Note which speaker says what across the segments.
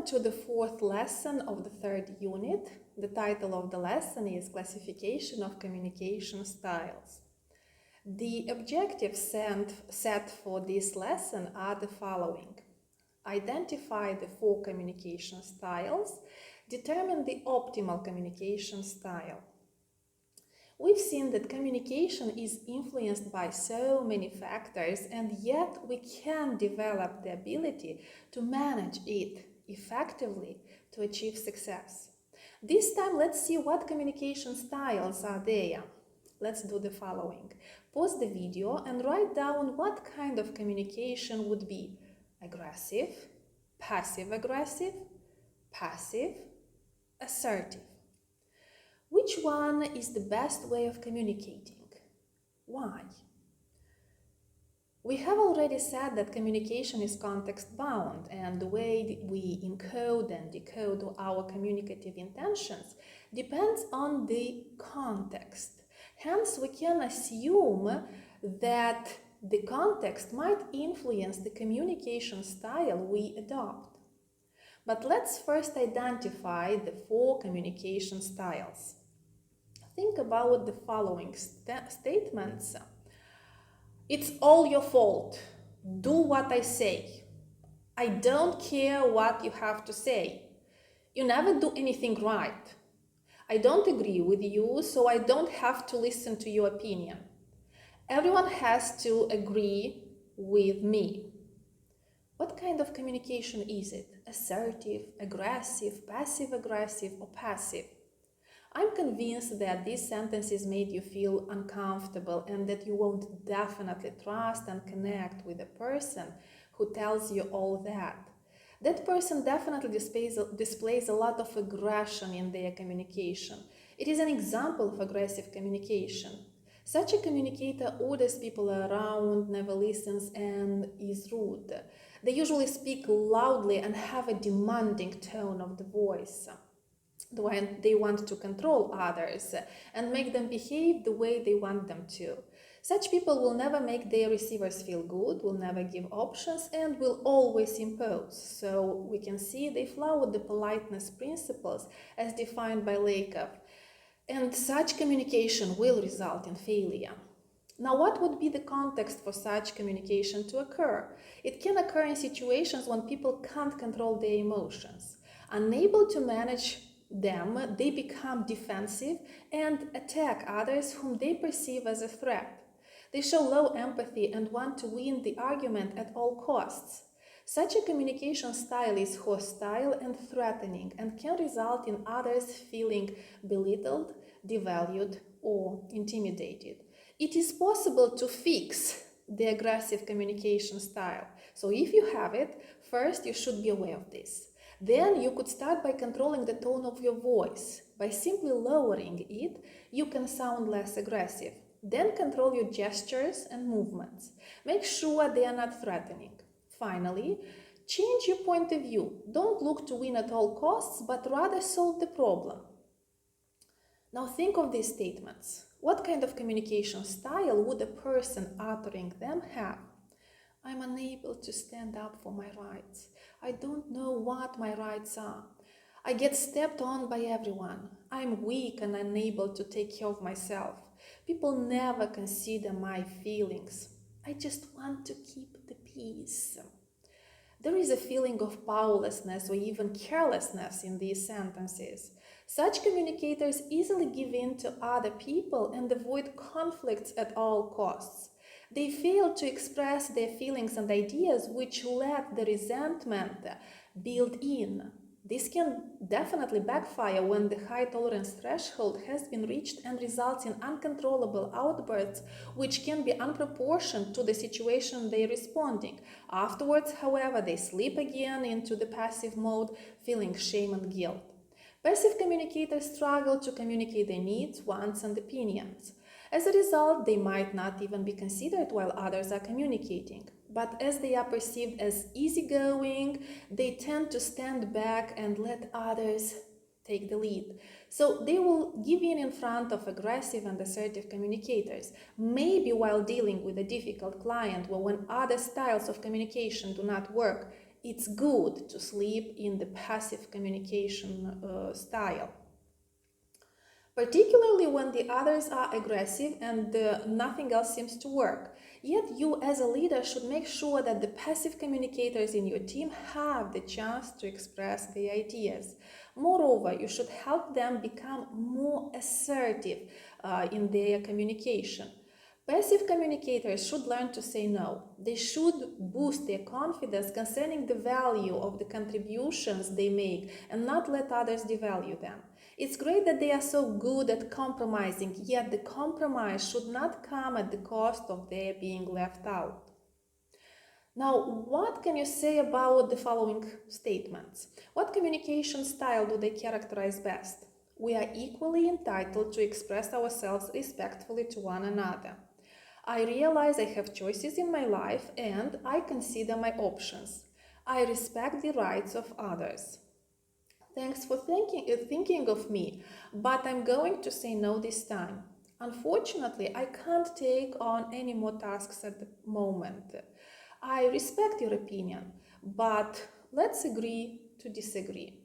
Speaker 1: to the fourth lesson of the third unit. The title of the lesson is Classification of Communication Styles. The objectives set for this lesson are the following. Identify the 4 communication styles. Determine the optimal communication style. We've seen that communication is influenced by so many factors, and yet we can develop the ability to manage it effectively to achieve success. This time, let's see what communication styles are there. Let's do the following. Pause the video and write down what kind of communication would be aggressive, passive-aggressive, passive, assertive. Which one is the best way of communicating? Why? We have already said that communication is context-bound, and the way we encode and decode our communicative intentions depends on the context. Hence, we can assume that the context might influence the communication style we adopt. But let's first identify the 4 communication styles. Think about the following statements. It's all your fault. Do what I say. I don't care what you have to say. You never do anything right. I don't agree with you, so I don't have to listen to your opinion. Everyone has to agree with me. What kind of communication is it? Assertive, aggressive, passive-aggressive, or passive? I'm convinced that these sentences made you feel uncomfortable and that you won't definitely trust and connect with a person who tells you all that. That person definitely displays a lot of aggression in their communication. It is an example of aggressive communication. Such a communicator orders people around, never listens, and is rude. They usually speak loudly and have a demanding tone of the voice. They want to control others and make them behave the way they want them to. Such people will never make their receivers feel good, will never give options, and will always impose. So we can see they flout the politeness principles as defined by Lakoff. And such communication will result in failure. Now, what would be the context for such communication to occur? It can occur in situations when people can't control their emotions. Unable to manage them, they become defensive and attack others whom they perceive as a threat. They show low empathy and want to win the argument at all costs. Such a communication style is hostile and threatening and can result in others feeling belittled, devalued, or intimidated. It is possible to fix the aggressive communication style. So if you have it, first you should be aware of this. Then you could start by controlling the tone of your voice. By simply lowering it, you can sound less aggressive. Then control your gestures and movements. Make sure they are not threatening. Finally, change your point of view. Don't look to win at all costs, but rather solve the problem. Now think of these statements. What kind of communication style would a person uttering them have? I'm unable to stand up for my rights. I don't know what my rights are. I get stepped on by everyone. I'm weak and unable to take care of myself. People never consider my feelings. I just want to keep the peace. There is a feeling of powerlessness or even carelessness in these sentences. Such communicators easily give in to other people and avoid conflicts at all costs. They fail to express their feelings and ideas, which let the resentment build in. This can definitely backfire when the high tolerance threshold has been reached and results in uncontrollable outbursts, which can be unproportioned to the situation they are responding. Afterwards, however, they slip again into the passive mode, feeling shame and guilt. Passive communicators struggle to communicate their needs, wants, and opinions. As a result, they might not even be considered while others are communicating. But as they are perceived as easygoing, they tend to stand back and let others take the lead. So they will give in front of aggressive and assertive communicators, maybe while dealing with a difficult client or when other styles of communication do not work. it's good to sleep in the passive communication style, particularly when the others are aggressive and nothing else seems to work. Yet you as a leader should make sure that the passive communicators in your team have the chance to express their ideas. Moreover, you should help them become more assertive in their communication. Passive communicators should learn to say no. They should boost their confidence concerning the value of the contributions they make and not let others devalue them. It's great that they are so good at compromising, yet the compromise should not come at the cost of their being left out. Now, what can you say about the following statements? What communication style do they characterize best? We are equally entitled to express ourselves respectfully to one another. I realize I have choices in my life and I consider my options. I respect the rights of others. Thanks for thinking of me, but I'm going to say no this time. Unfortunately, I can't take on any more tasks at the moment. I respect your opinion, but let's agree to disagree.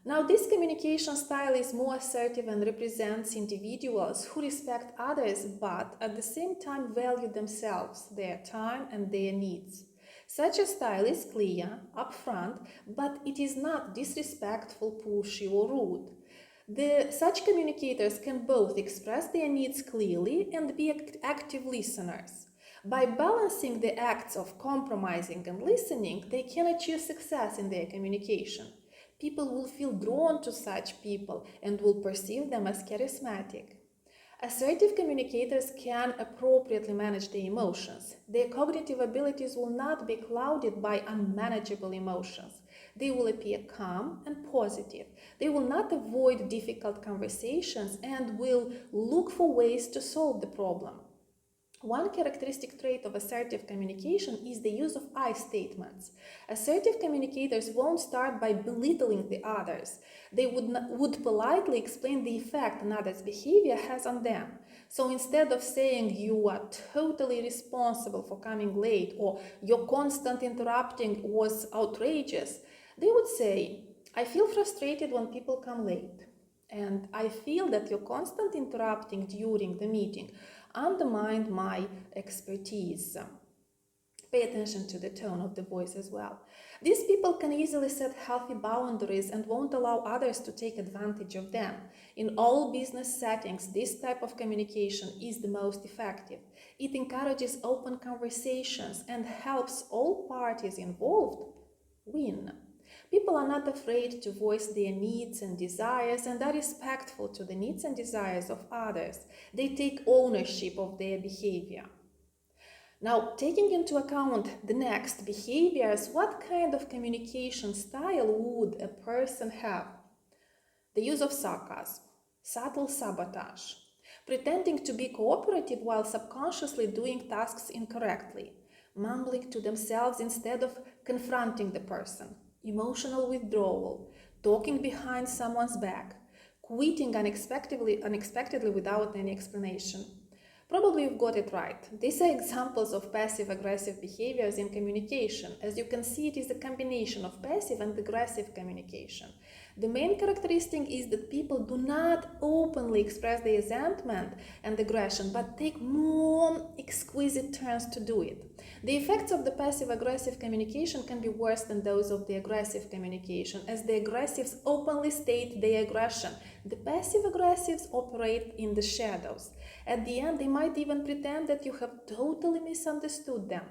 Speaker 1: Now, this communication style is more assertive and represents individuals who respect others, but at the same time value themselves, their time, and their needs. Such a style is clear, upfront, but it is not disrespectful, pushy, or rude. Such communicators can both express their needs clearly and be active listeners. By balancing the acts of compromising and listening, they can achieve success in their communication. People will feel drawn to such people and will perceive them as charismatic. Assertive communicators can appropriately manage their emotions. Their cognitive abilities will not be clouded by unmanageable emotions. They will appear calm and positive. They will not avoid difficult conversations and will look for ways to solve the problem. One characteristic trait of assertive communication is the use of I statements. Assertive communicators won't start by belittling the others. They would politely explain the effect another's behavior has on them. So instead of saying you are totally responsible for coming late or your constant interrupting was outrageous, they would say, I feel frustrated when people come late. And I feel that your constant interrupting during the meeting undermined my expertise. Pay attention to the tone of the voice as well. These people can easily set healthy boundaries and won't allow others to take advantage of them. In all business settings, this type of communication is the most effective. It encourages open conversations and helps all parties involved win. People are not afraid to voice their needs and desires and are respectful to the needs and desires of others. They take ownership of their behavior. Now, taking into account the next behaviors, what kind of communication style would a person have? The use of sarcasm, subtle sabotage, pretending to be cooperative while subconsciously doing tasks incorrectly, mumbling to themselves instead of confronting the person, emotional withdrawal, talking behind someone's back, quitting unexpectedly without any explanation. Probably you've got it right. These are examples of passive-aggressive behaviors in communication. As you can see, it is a combination of passive and aggressive communication. The main characteristic is that people do not openly express their resentment and aggression, but take more exquisite turns to do it. The effects of the passive-aggressive communication can be worse than those of the aggressive communication, as the aggressives openly state their aggression. The passive-aggressives operate in the shadows. At the end, they might even pretend that you have totally misunderstood them.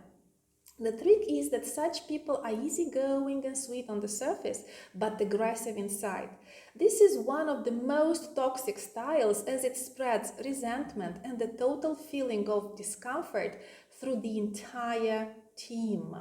Speaker 1: The trick is that such people are easygoing and sweet on the surface, but aggressive inside. This is one of the most toxic styles, as it spreads resentment and the total feeling of discomfort through the entire team.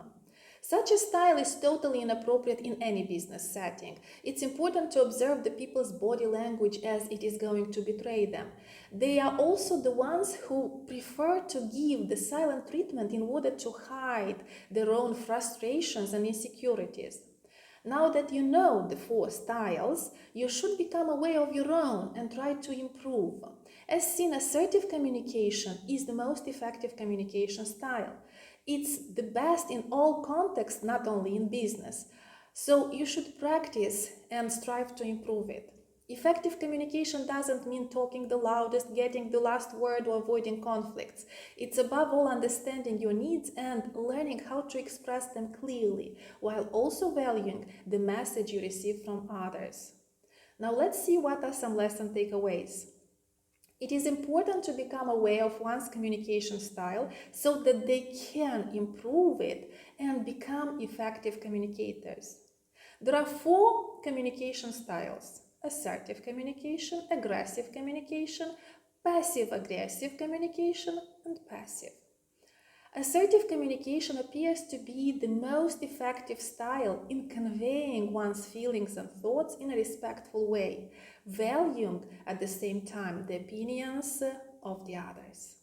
Speaker 1: Such a style is totally inappropriate in any business setting. It's important to observe the people's body language, as it is going to betray them. They are also the ones who prefer to give the silent treatment in order to hide their own frustrations and insecurities. Now that you know the 4 styles, you should become aware of your own and try to improve. As seen, assertive communication is the most effective communication style. It's the best in all contexts, not only in business. So you should practice and strive to improve it. Effective communication doesn't mean talking the loudest, getting the last word, or avoiding conflicts. It's above all understanding your needs and learning how to express them clearly, while also valuing the message you receive from others. Now let's see what are some lesson takeaways. It is important to become aware of one's communication style so that they can improve it and become effective communicators. There are 4 communication styles: assertive communication, aggressive communication, passive-aggressive communication, and passive. Assertive communication appears to be the most effective style in conveying one's feelings and thoughts in a respectful way, valuing at the same time the opinions of the others.